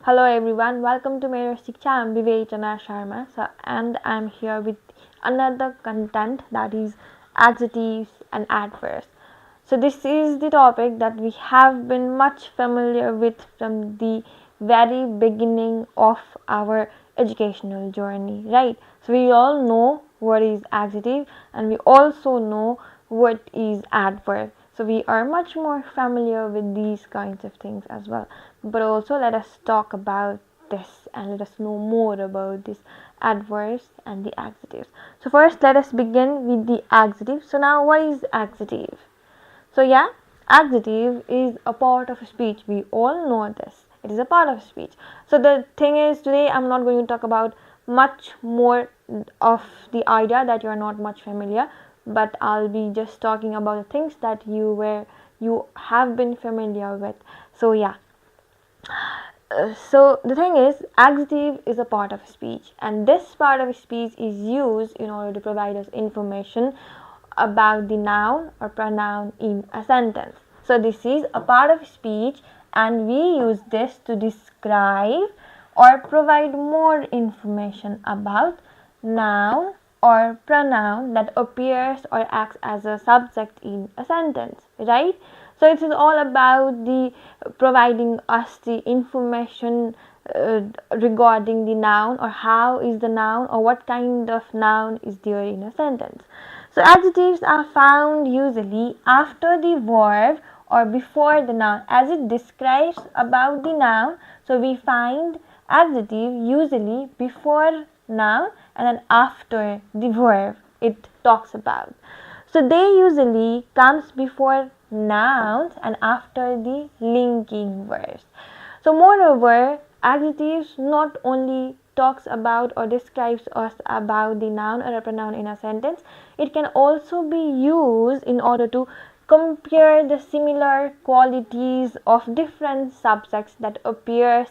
Hello everyone, welcome to MeroSiksha. I'm Sharma. And I'm here with another content, that is adjectives and adverbs. So this is the topic that we have been much familiar with from the very beginning of our educational journey, right? So we all know what is adjective and we also know what is adverb. So we are much more familiar with these kinds of things as well. But also let us talk about this and let us know more about this adverbs and the adjectives. So first let us begin with the adjective. So now what is adjective? So yeah, adjective is a part of speech. We all know this. It is a part of speech. So the thing is, today I'm not going to talk about much more of the idea that you are not much familiar, but I'll be just talking about the things that you have been familiar with. So yeah. So the thing is, adjective is a part of speech, and this part of speech is used in order to provide us information about the noun or pronoun in a sentence. So this is a part of speech, and we use this to describe or provide more information about noun or pronoun that appears or acts as a subject in a sentence, right? So it is all about the providing us the information regarding the noun, or how is the noun, or what kind of noun is there in a sentence. So adjectives are found usually after the verb or before the noun as it describes about the noun. So we find adjective usually before noun and then after the verb it talks about. So they usually comes before nouns and after the linking verbs. So moreover, adjectives not only talks about or describes us about the noun or a pronoun in a sentence, it can also be used in order to compare the similar qualities of different subjects that appears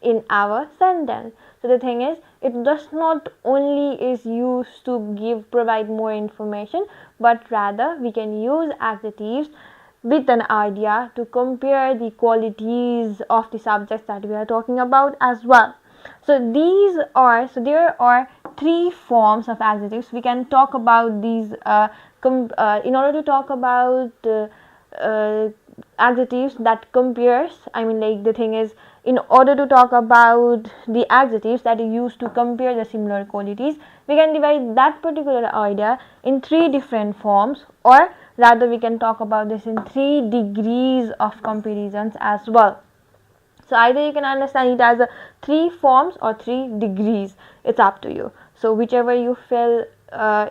in our sentence. So the thing is, it does not only is used to provide more information, but rather we can use adjectives with an idea to compare the qualities of the subjects that we are talking about as well. So there are three forms of adjectives. We can talk about these in order to talk about adjectives that compares. I mean, like, the thing is, in order to talk about the adjectives that are used to compare the similar qualities, we can divide that particular idea in three different forms, or rather we can talk about this in 3 degrees of comparisons as well. So either you can understand it as 3 forms or 3 degrees. It's up to you. So whichever you feel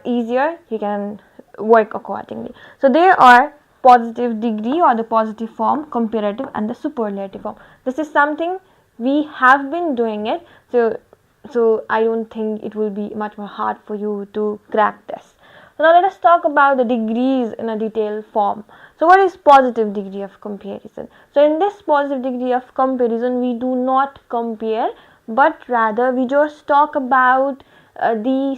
easier, you can work accordingly. So there are positive degree or the positive form, comparative, and the superlative form. This is something we have been doing it. So I don't think it will be much more hard for you to crack this. So now let us talk about the degrees in a detailed form. So what is positive degree of comparison? So in this positive degree of comparison, we do not compare, but rather we just talk about the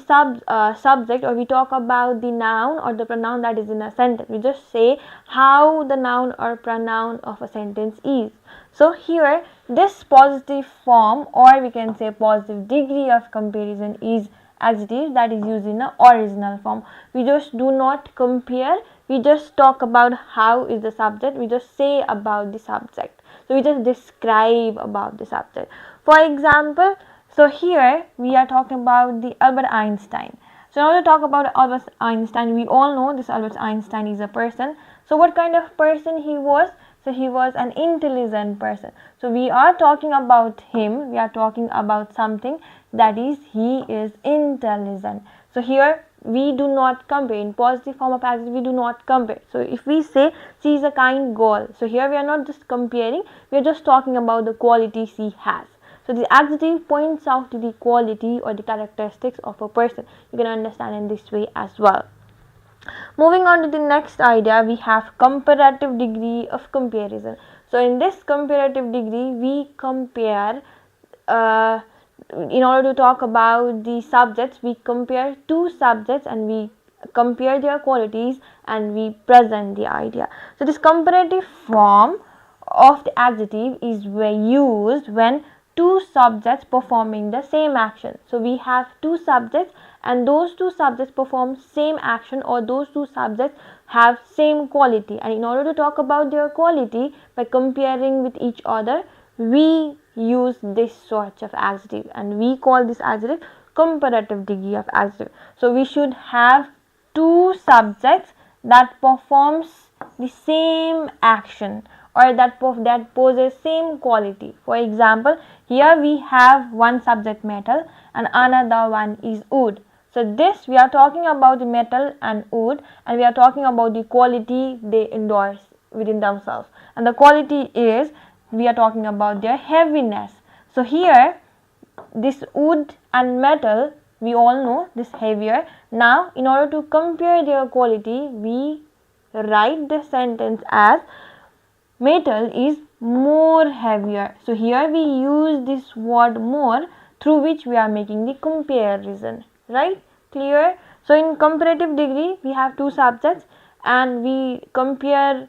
subject, or we talk about the noun or the pronoun that is in a sentence. We just say how the noun or pronoun of a sentence is. So here, this positive form, or we can say positive degree of comparison, is adjective that is used in the original form. We just do not compare, we just talk about how is the subject, we just say about the subject. So we just describe about the subject. For example, so here we are talking about the Albert Einstein. So now to talk about Albert Einstein, we all know this Albert Einstein is a person. So what kind of person he was? So he was an intelligent person. So we are talking about him, we are talking about something, that is, he is intelligent. So here we do not compare. In positive form of adjective, we do not compare. So if we say she is a kind girl, so here we are not just comparing, we are just talking about the quality she has. So the adjective points out to the quality or the characteristics of a person. You can understand in this way as well. Moving on to the next idea, we have comparative degree of comparison. So in this comparative degree, we compare, in order to talk about the subjects, we compare two subjects and we compare their qualities and we present the idea. So this comparative form of the adjective is used when two subjects performing the same action. So we have two subjects and those two subjects perform same action, or those two subjects have same quality, and in order to talk about their quality by comparing with each other, we use this sort of adjective, and we call this adjective comparative degree of adjective. So we should have two subjects that performs the same action, or that possess same quality. For example, here we have one subject metal and another one is wood. So this, we are talking about the metal and wood, and we are talking about the quality they endorse within themselves, and the quality is, we are talking about their heaviness. So here this wood and metal, we all know this heavier. Now in order to compare their quality, we write the sentence as metal is more heavier. So here we use this word more, through which we are making the comparison, right? Clear? So in comparative degree, we have two subjects and we compare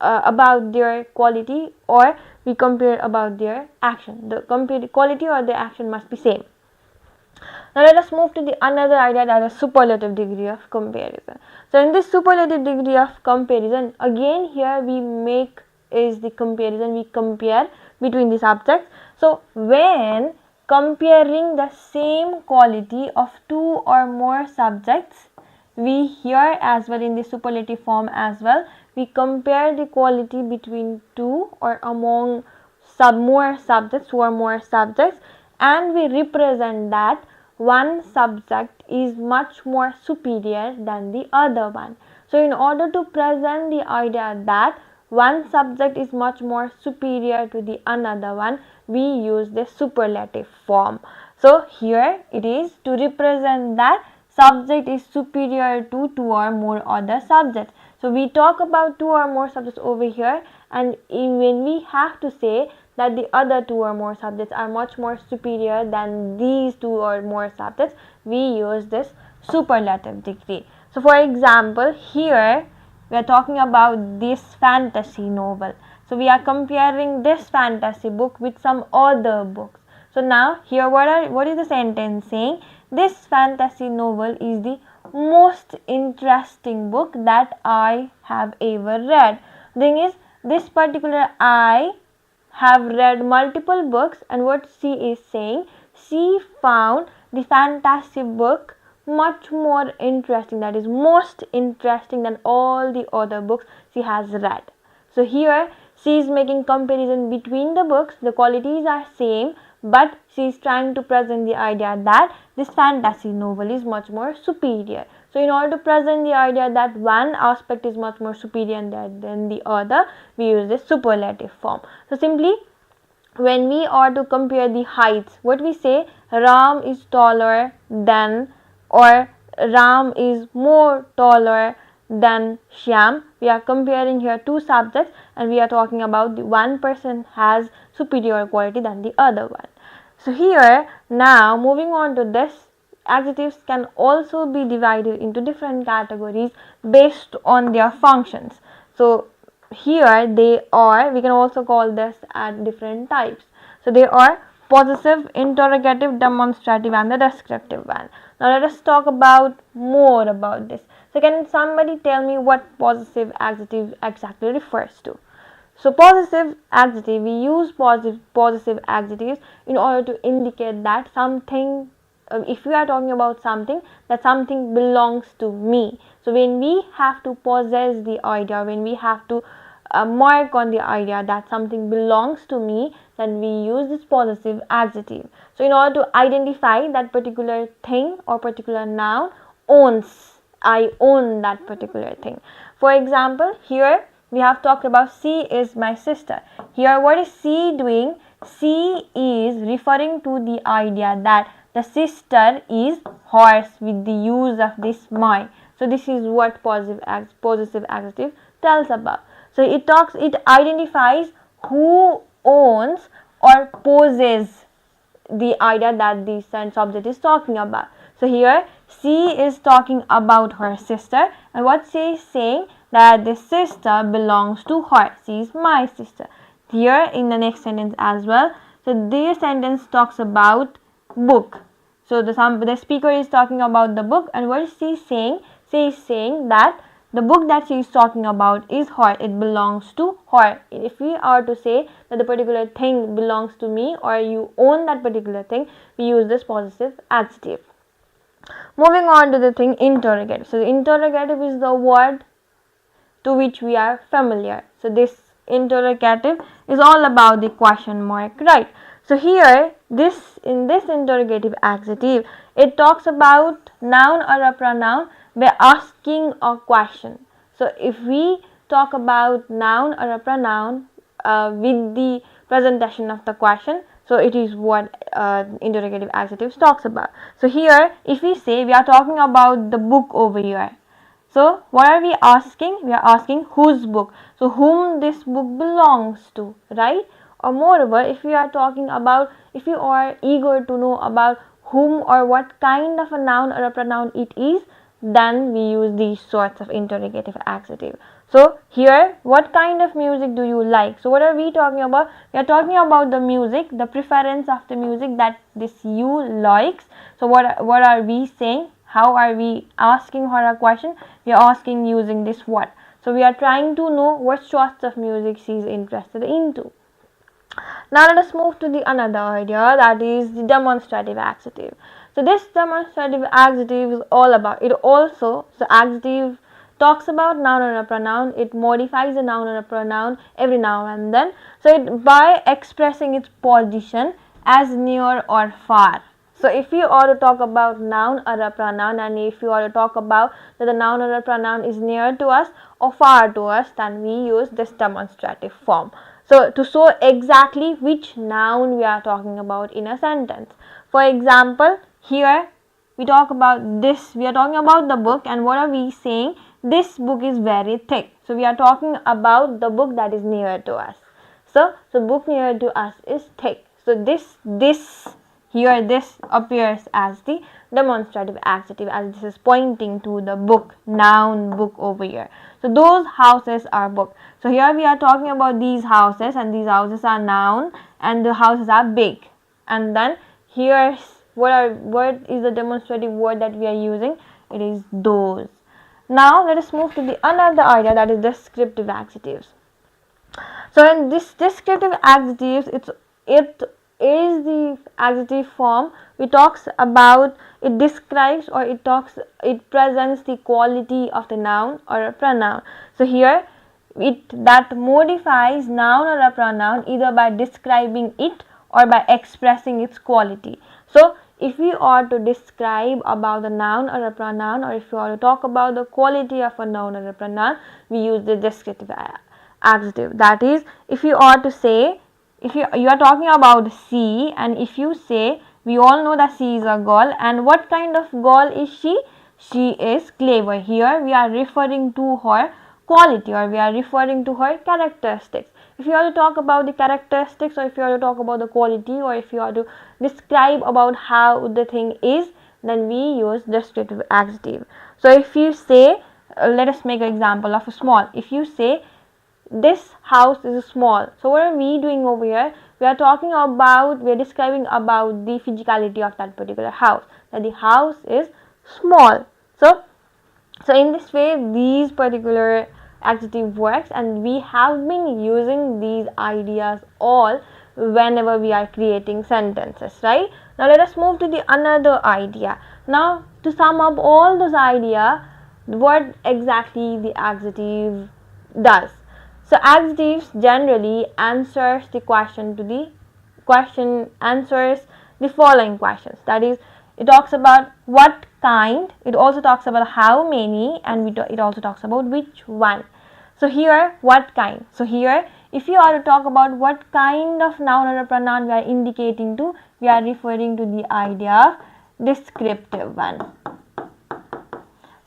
about their quality, or we compare about their action. The quality or the action must be same. Now let us move to the another idea, that is superlative degree of comparison. So in this superlative degree of comparison, again here we make is the comparison, we compare between the subjects. So when comparing the same quality of two or more subjects, we here as well in the superlative form as well, we compare the quality between two or among more subjects, two or more subjects, and we represent that one subject is much more superior than the other one. So in order to present the idea that one subject is much more superior to the another one, we use the superlative form. So here it is to represent that subject is superior to two or more other subjects. So we talk about two or more subjects over here, and when we have to say that the other two or more subjects are much more superior than these two or more subjects, we use this superlative degree. So for example, here we are talking about this fantasy novel. So we are comparing this fantasy book with some other books. So now here what is the sentence saying? This fantasy novel is the most interesting book that I have ever read. The thing is, this particular I have read multiple books, and what she is saying, she found the fantasy book much more interesting, that is most interesting than all the other books she has read. So here she is making comparison between the books, the qualities are same, but she is trying to present the idea that this fantasy novel is much more superior. So in order to present the idea that one aspect is much more superior than the other, we use this superlative form. So simply, when we are to compare the heights, what we say, Ram is taller than, or Ram is more taller than Shyam. We are comparing here two subjects, and we are talking about the one person has superior quality than the other one. So here now moving on to this, adjectives can also be divided into different categories based on their functions. So here they are, we can also call this at different types. So they are possessive, interrogative, demonstrative, and the descriptive one. Now let us talk about more about this. So can somebody tell me what possessive adjective exactly refers to? So possessive adjective, we use possessive adjectives in order to indicate that something, if we are talking about something, that something belongs to me. So when we have to possess the idea, when we have to mark on the idea that something belongs to me, then we use this possessive adjective. So in order to identify that particular thing or particular noun, owns, I own that particular thing. For example, here we have talked about she is my sister. Here what is she doing? She is referring to the idea that the sister is hers with the use of this my. So this is what possessive adjective tells about. So it identifies who owns or possesses the idea that the subject is talking about. So here she is talking about her sister, and what she is saying, that the sister belongs to her. She is my sister. Here in the next sentence as well, So this sentence talks about book. So the speaker is talking about the book, and what is she saying? She is saying that the book that she is talking about is her. It belongs to her. If we are to say that the particular thing belongs to me, or you own that particular thing, we use this possessive adjective. Moving on to the thing interrogative. So the interrogative is the word to which we are familiar. So this interrogative is all about the question mark, right? So here, in this interrogative adjective, it talks about noun or a pronoun by asking a question. So if we talk about noun or a pronoun with the presentation of the question, so it is what interrogative adjectives talks about. So here, if we say we are talking about the book over here, so what are we asking? We are asking whose book. So whom this book belongs to, right? Or moreover, if we are talking about, if you are eager to know about whom or what kind of a noun or a pronoun it is, then we use these sorts of interrogative adjective. So here, what kind of music do you like? So what are we talking about? We are talking about the music, the preference of the music that this you likes. So what are we saying? How are we asking her a question? We are asking using this what. So we are trying to know what sorts of music she is interested into. Now let us move to the another idea, that is the demonstrative adjective. So this demonstrative adjective is all about, it also, so adjective talks about noun or a pronoun, it modifies a noun or a pronoun every now and then. So it by expressing its position as near or far. So if you are to talk about noun or a pronoun, and if you are to talk about that the noun or a pronoun is near to us or far to us, then we use this demonstrative form. So to show exactly which noun we are talking about in a sentence. For example, here we talk about this, we are talking about the book, and what are we saying? This book is very thick. So we are talking about the book that is near to us. So book near to us is thick. So this here this appears as the demonstrative adjective, as this is pointing to the book, noun book over here. So those houses are book. So here we are talking about these houses, and these houses are noun and the houses are big. And then here's what is the demonstrative word that we are using? It is those. Now let us move to the another idea, that is descriptive adjectives. So in this descriptive adjectives, it is the adjective form which talks about, it describes or it presents the quality of the noun or a pronoun. So here it that modifies noun or a pronoun either by describing it or by expressing its quality. So if we are to describe about the noun or a pronoun, or if you are to talk about the quality of a noun or a pronoun, we use the descriptive adjective. That is, if you are to say, if you are talking about C, and if you say, we all know that she is a girl, and what kind of girl is she? She is clever. Here we are referring to her quality, or we are referring to her characteristics. If you are to talk about the characteristics, or if you are to talk about the quality, or if you are to describe about how the thing is, then we use descriptive adjective. So if you say, let us make an example of a small. If you say, this house is small. So what are we doing over here? We are talking about, we are describing about the physicality of that particular house, that the house is small. So in this way these particular adjective works, and we have been using these ideas all whenever we are creating sentences, right? Now let us move to the another idea. Now to sum up all those ideas, what exactly the adjective does. So adjectives generally answers the question to the question, answers the following questions. That is, it talks about what kind, it also talks about how many, and it also talks about which one. So here, what kind. So here, if you are to talk about what kind of noun or a pronoun we are indicating to, we are referring to the idea of descriptive one.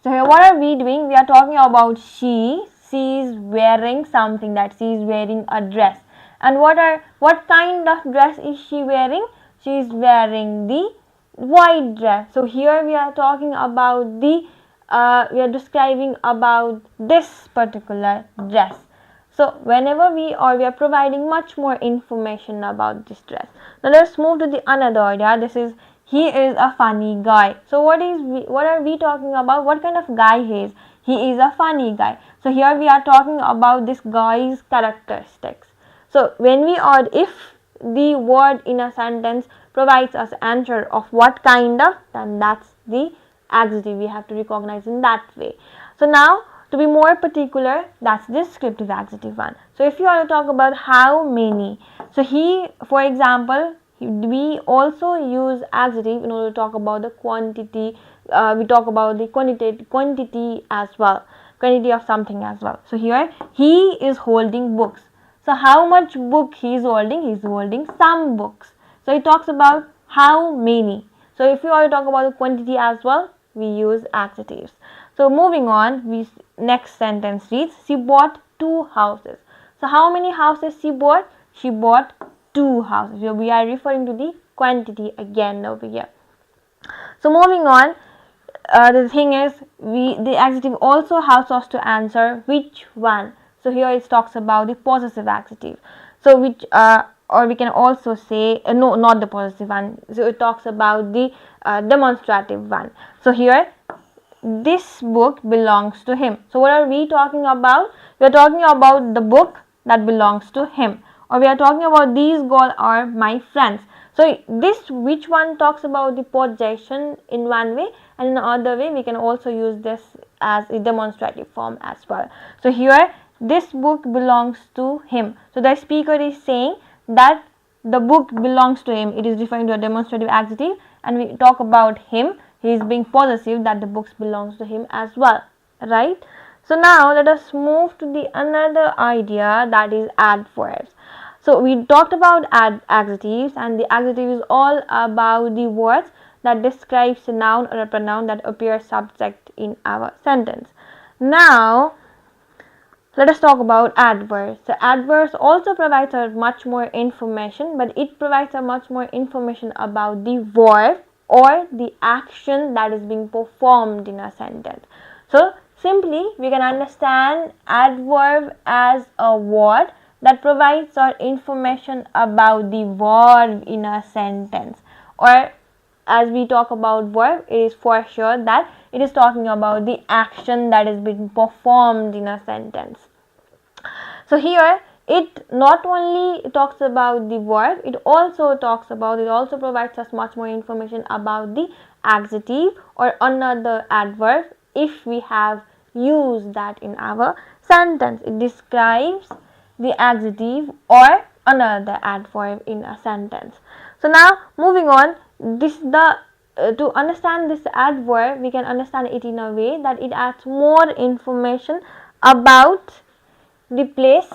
So here, what are we doing? We are talking about she is wearing something, that she is wearing a dress. And what kind of dress is she wearing? She is wearing the white dress. So here we are talking about we are describing about this particular dress. So whenever we are providing much more information about this dress. Now let's move to the another idea. This is he is a funny guy. So what are we talking about? What kind of guy he is? He is a funny guy. So here we are talking about this guy's characteristics. So when we are, if the word in a sentence provides us answer of what kind of, then that's the adjective. We have to recognize in that way. So now to be more particular, that's descriptive adjective one. So if you want to talk about how many, so he, for example, we also use adjective in order to talk about the quantity. We talk about the quantity as well, quantity of something as well. So here he is holding books. So how much book he is holding? He is holding some books. So it talks about how many. So if you want to talk about the quantity as well, we use adjectives. So moving on, next sentence reads, she bought 2 houses. So how many houses she bought? She bought 2 houses. So we are referring to the quantity again over here. So moving on, the thing is, the adjective also helps us to answer which one. So here it talks about the possessive adjective. So which or we can also say no, not the possessive one. So it talks about the demonstrative one. So here, this book belongs to him. So what are we talking about? We are talking about the book that belongs to him, or we are talking about these girls are my friends. So this, which one talks about the possession in one way, and in another way we can also use this as a demonstrative form as well. So here, this book belongs to him. So the speaker is saying that the book belongs to him. It is referring to a demonstrative adjective, and we talk about him. He is being possessive, that the books belongs to him as well, right? So now let us move to the another idea, that is adverbs. So we talked about adjectives, and the adjective is all about the words that describes a noun or a pronoun that appears subject in our sentence. Now let us talk about adverbs. So adverbs also provides us much more information, but it provides us much more information about the verb or the action that is being performed in a sentence. So simply we can understand adverb as a word that provides our information about the verb in a sentence, or as we talk about verb, it is for sure that it is talking about the action that is being performed in a sentence. So here it not only talks about the verb, it also provides us much more information about the adjective or another adverb if we have used that in our sentence. It describes the adjective or another adverb in a sentence. So now moving on, to understand this adverb, we can understand it in a way that it adds more information about the place.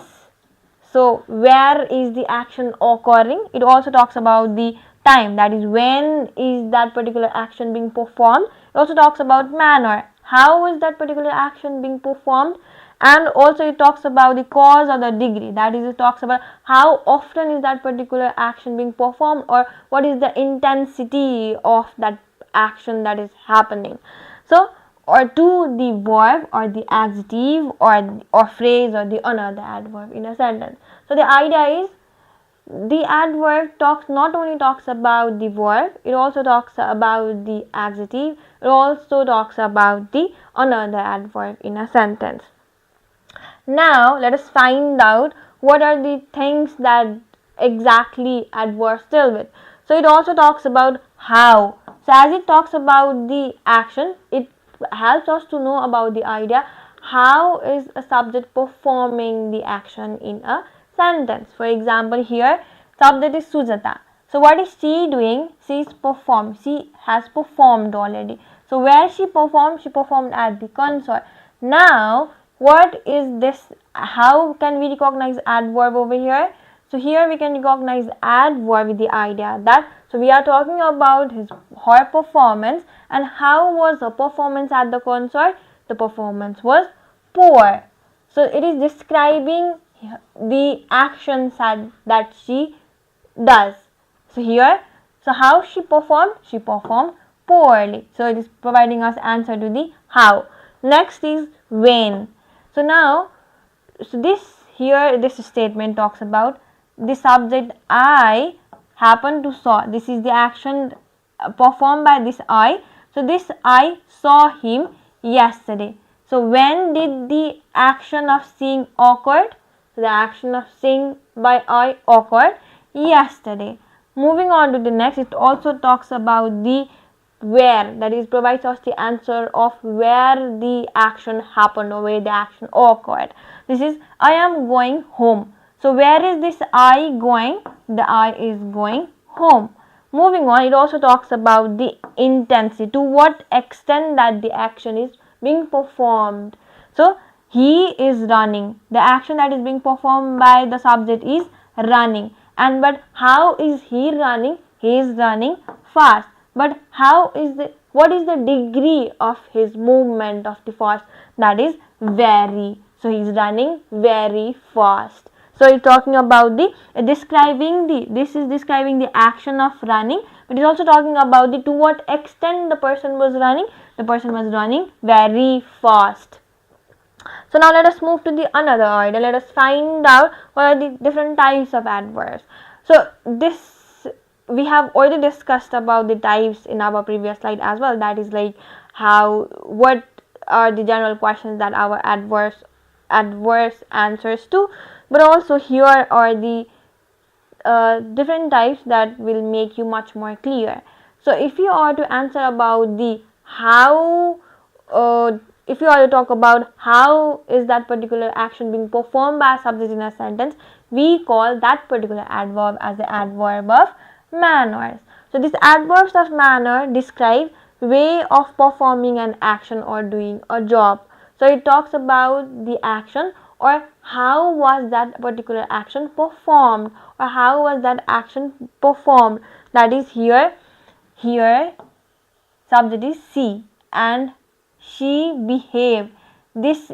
So where is the action occurring? It also talks about the time, that is when is that particular action being performed. It also talks about manner, how is that particular action being performed, and also it talks about the cause or the degree, that is, it talks about how often is that particular action being performed, or what is the intensity of that action that is happening. So or to the verb or the adjective or phrase or the another adverb in a sentence. So the idea is, the adverb not only talks about the verb, it also talks about the adjective, it also talks about the another adverb in a sentence. Now let us find out what are the things that exactly adverbs deal with. So it also talks about how. So as it talks about the action, it helps us to know about the idea how is a subject performing the action in a sentence. For example, here subject is Sujata. So what is she doing? She is performed. She has performed already. So where she performed? She performed at the console. Now what is this? How can we recognize adverb over here? So here we can recognize adverb with the idea that, so we are talking about her performance, and how was her performance at the concert? The performance was poor. So it is describing the actions that she does. So here, so how she performed? She performed poorly. So it is providing us answer to the how. Next is when. So now, so this here this statement talks about the subject I happened to saw. This is the action performed by this I. So this I saw him yesterday. So when did the action of seeing occurred? So the action of seeing by I occurred yesterday. Moving on to the next, it also talks about the where, that is provides us the answer of where the action happened or where the action occurred. This is I am going home. So where is this I going? The I is going home. Moving on, it also talks about the intensity, to what extent that the action is being performed. So he is running. The action that is being performed by the subject is running. And but how is he running? He is running fast. But what is the degree of his movement of the fast? That is very. So he is running very fast. So it's talking about this is describing the action of running, but it's also talking about to what extent the person was running. The person was running very fast. So now let us move to the another idea. Let us find out what are the different types of adverbs. So this we have already discussed about the types in our previous slide as well. That is like what are the general questions that our adverbs answers to, but also here are the different types that will make you much more clear. So if you are to answer about the how, if you are to talk about how is that particular action being performed by a subject in a sentence, we call that particular adverb as the adverb of manners. So these adverbs of manner describe way of performing an action or doing a job. So it talks about the action or how was that particular action performed, or how was that action performed. That is here subject is she and she behaved. This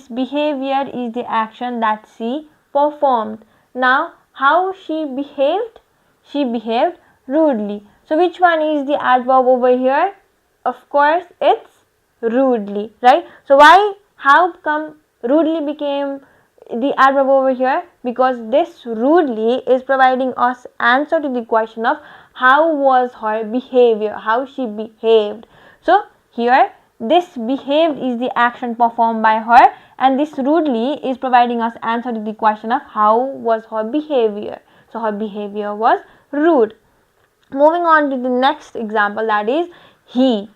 behavior is the action that she performed. Now how she behaved? She behaved rudely. So which one is the adverb over here? Of course it's rudely, right? So how come rudely became the adverb over here? Because this rudely is providing us answer to the question of how was her behavior, how she behaved. So here this behaved is the action performed by her, and this rudely is providing us answer to the question of how was her behavior. So her behavior was rude. Moving on to the next example, that is he.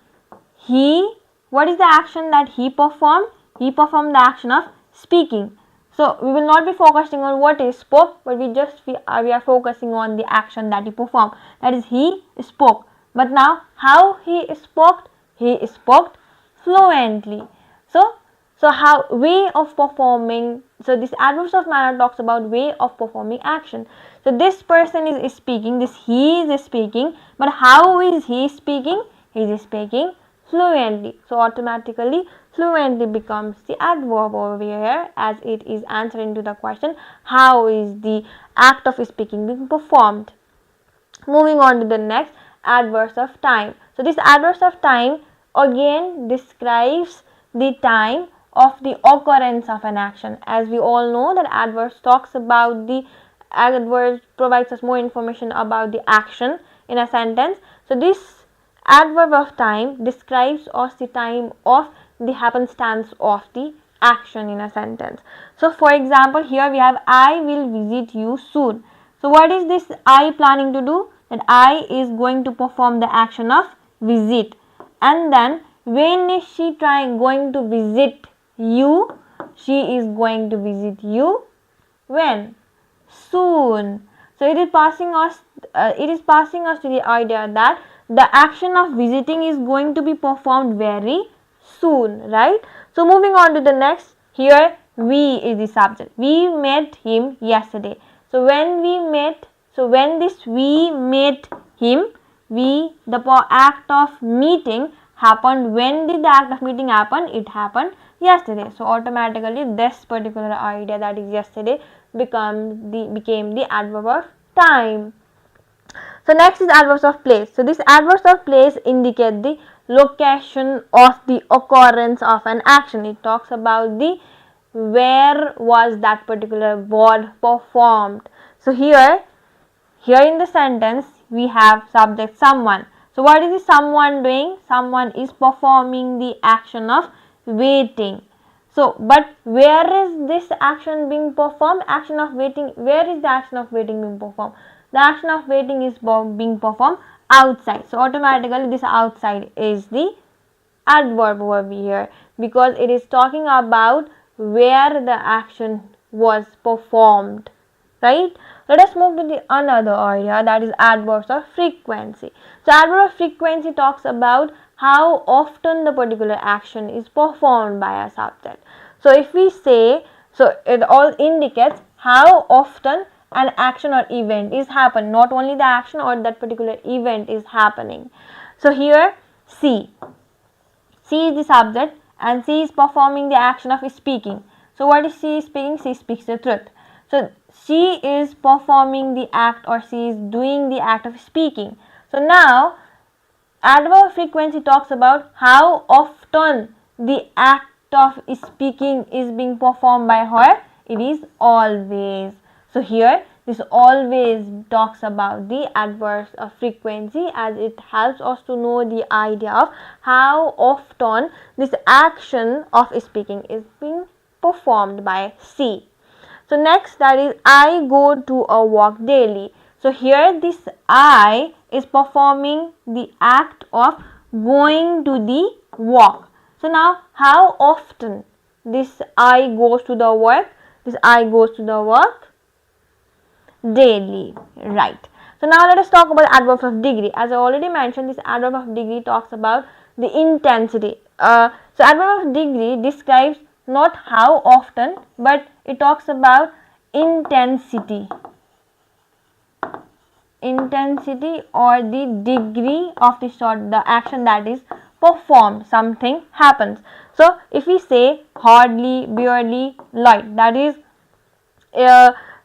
What is the action that he performed? He performed the action of speaking. So we will not be focusing on what he spoke, but we are focusing on the action that he performed. That is he spoke. But now how he spoke? He spoke fluently. So how way of performing. So this adverbs of manner talks about way of performing action. So this person is speaking, this he is speaking, but how is he speaking? He is speaking fluently. So automatically fluently becomes the adverb over here, as it is answering to the question how is the act of speaking being performed. Moving on to the next, adverbs of time. So this adverbs of time again describes the time of the occurrence of an action. As we all know that adverbs talks about the adverbs provides us more information about the action in a sentence. So this adverb of time describes us the time of the happenstance of the action in a sentence. So for example, here we have I will visit you soon. So what is this I planning to do? That I is going to perform the action of visit. And then when is she going to visit you? She is going to visit you when? Soon. So it is passing us to the idea that the action of visiting is going to be performed very soon, right? So moving on to the next, here we is the subject. We met him yesterday. So when we met him, the act of meeting happened. When did the act of meeting happen? It happened yesterday. So automatically this particular idea, that is yesterday, became the adverb of time. So next is adverbs of place. So these adverbs of place indicate the location of the occurrence of an action. It talks about the where was that particular word performed. So here in the sentence we have subject someone. So what is the someone doing? Someone is performing the action of waiting. So but where is this action being performed? Action of waiting. Where is the action of waiting being performed? The action of waiting is being performed outside. So automatically this outside is the adverb over here, because it is talking about where the action was performed, right? Let us move to the another area, that is adverbs of frequency. So adverb of frequency talks about how often the particular action is performed by a subject. So if we say, so it all indicates how often an action or event is happening, not only the action or that particular event is happening. So here C is the subject and C is performing the action of speaking. So what is she speaking? She speaks the truth. So she is performing the act, or she is doing the act of speaking. So now adverb of frequency talks about how often the act of speaking is being performed by her. It is always. So here this always talks about the adverbs of frequency, as it helps us to know the idea of how often this action of speaking is being performed by C. So next, that is I go to a walk daily. So here this I is performing the act of going to the walk. So now how often this I goes to the work? This I goes to the work daily, right? So now let us talk about adverbs of degree. As I already mentioned, this adverb of degree talks about the intensity. So adverb of degree describes not how often, but it talks about intensity or the degree of the action that is performed. Something happens. So if we say hardly, barely, light, that is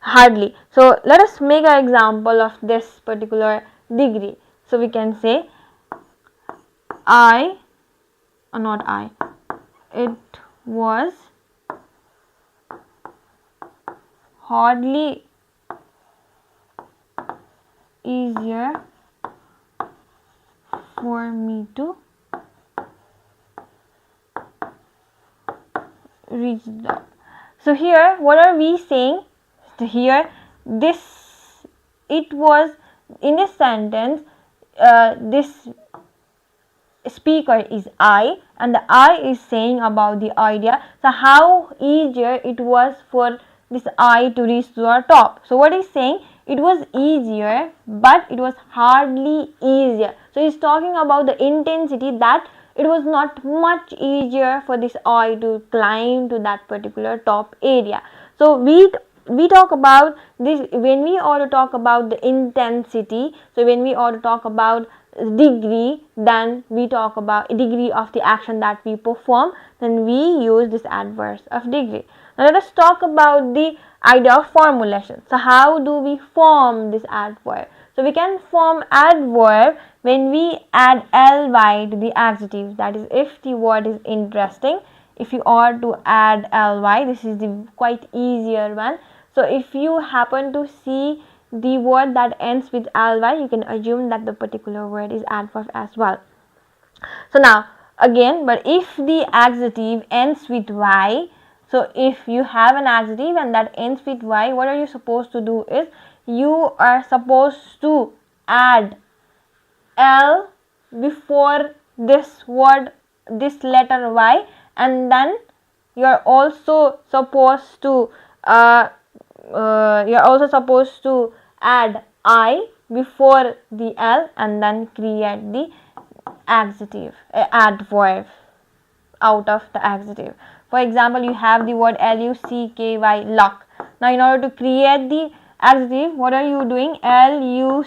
hardly. So let us make an example of this particular degree. So we can say it was hardly easier for me to reach that. So here what are we saying? So here it was in this sentence, this speaker is I, and the I is saying about the idea. So how easier it was for this I to reach to the top. So what is saying? It was easier, but it was hardly easier. So he's talking about the intensity, that it was not much easier for this I to climb to that particular top area. So we talk about this when we ought to talk about the intensity. So when we ought to talk about degree, then we talk about degree of the action that we perform, then we use this adverbs of degree. Now let us talk about the idea of formulation. So how do we form this adverb? So we can form adverb when we add ly to the adjective, that is if the word is interesting. If you ought to add ly, this is the quite easier one. So if you happen to see the word that ends with ly, you can assume that the particular word is adverb as well. So now again, but if the adjective ends with y, so if you have an adjective and that ends with y, what are you supposed to do is you are supposed to add l before this word, this letter y, and then you are also supposed to add I before the L and then create the adjective, adverb out of the adjective. For example, you have the word lucky, luck. Now in order to create the adjective, what are you doing? luck,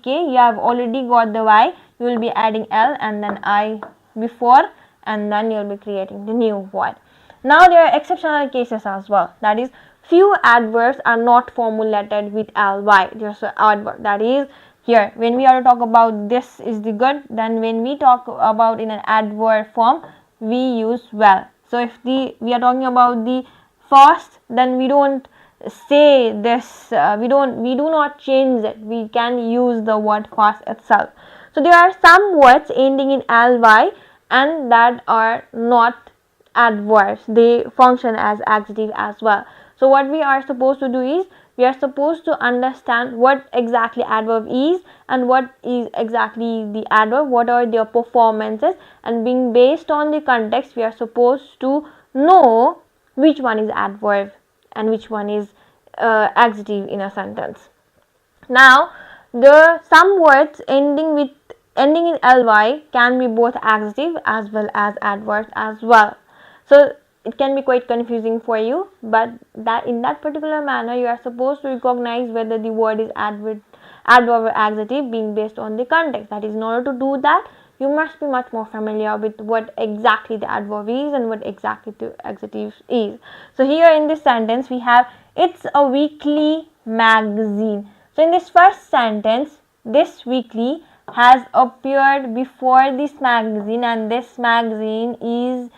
you have already got the y, you will be adding L and then I before, and then you will be creating the new word. Now there are exceptional cases as well, that is few adverbs are not formulated with ly. There's an adverb, that is here when we are to talk about this is the good, then when we talk about in an adverb form we use well. So if we are talking about the fast, then we don't say this, we do not change it, we can use the word fast itself. So there are some words ending in ly and that are not adverbs, they function as adjective as well. So what we are supposed to do is, we are supposed to understand what exactly adverb is and what is exactly the adverb, what are their performances, and being based on the context, we are supposed to know which one is adverb and which one is adjective in a sentence. Now, the some words ending in ly can be both adjective as well as adverbs as well. So it can be quite confusing for you, but that in that particular manner you are supposed to recognize whether the word is adverb or adjective being based on the context. That is, in order to do that, you must be much more familiar with what exactly the adverb is and what exactly the adjective is. So here in this sentence we have, it's a weekly magazine. So in this first sentence, this weekly has appeared before this magazine, and this magazine is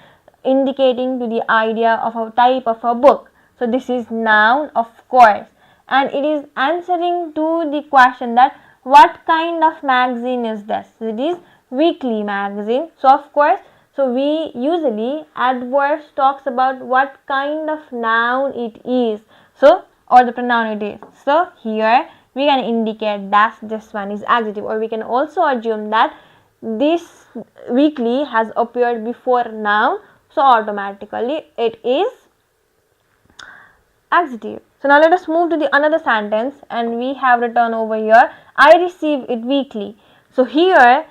indicating to the idea of a type of a book. So this is noun, of course, and it is answering to the question that what kind of magazine is this? It is weekly magazine. So of course, so we usually adverbs talks about what kind of noun it is, so or the pronoun it is. So here we can indicate that this one is adjective, or we can also assume that this weekly has appeared before noun, so automatically it is adjective. So now let us move to the another sentence, and we have written over here, I receive it weekly. So here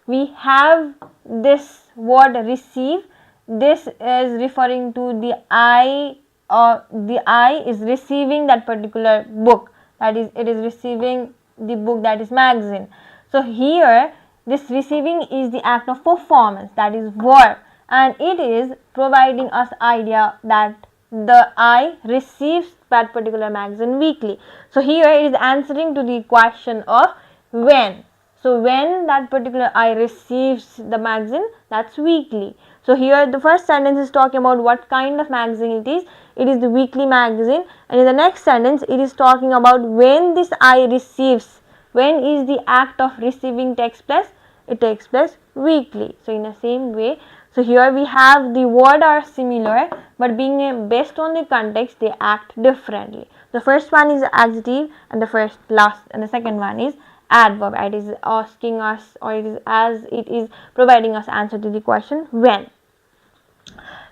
we have this word receive. This is referring to the I, the I is receiving that particular book, that is, it is receiving the book, that is magazine. So here this receiving is the act of performance, that is verb, and it is providing us idea that the I receives that particular magazine weekly. So here it is answering to the question of when. So when that particular I receives the magazine, that's weekly. So here the first sentence is talking about what kind of magazine it is. It is the weekly magazine, and in the next sentence it is talking about when this I receives. When is the act of receiving takes place? It takes place weekly. So in the same way, so here we have the word are similar, but being based on the context, they act differently. The first one is adjective, and the second one is adverb. It is asking us, or it is as it is providing us answer to the question when.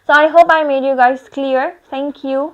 So I hope I made you guys clear. Thank you.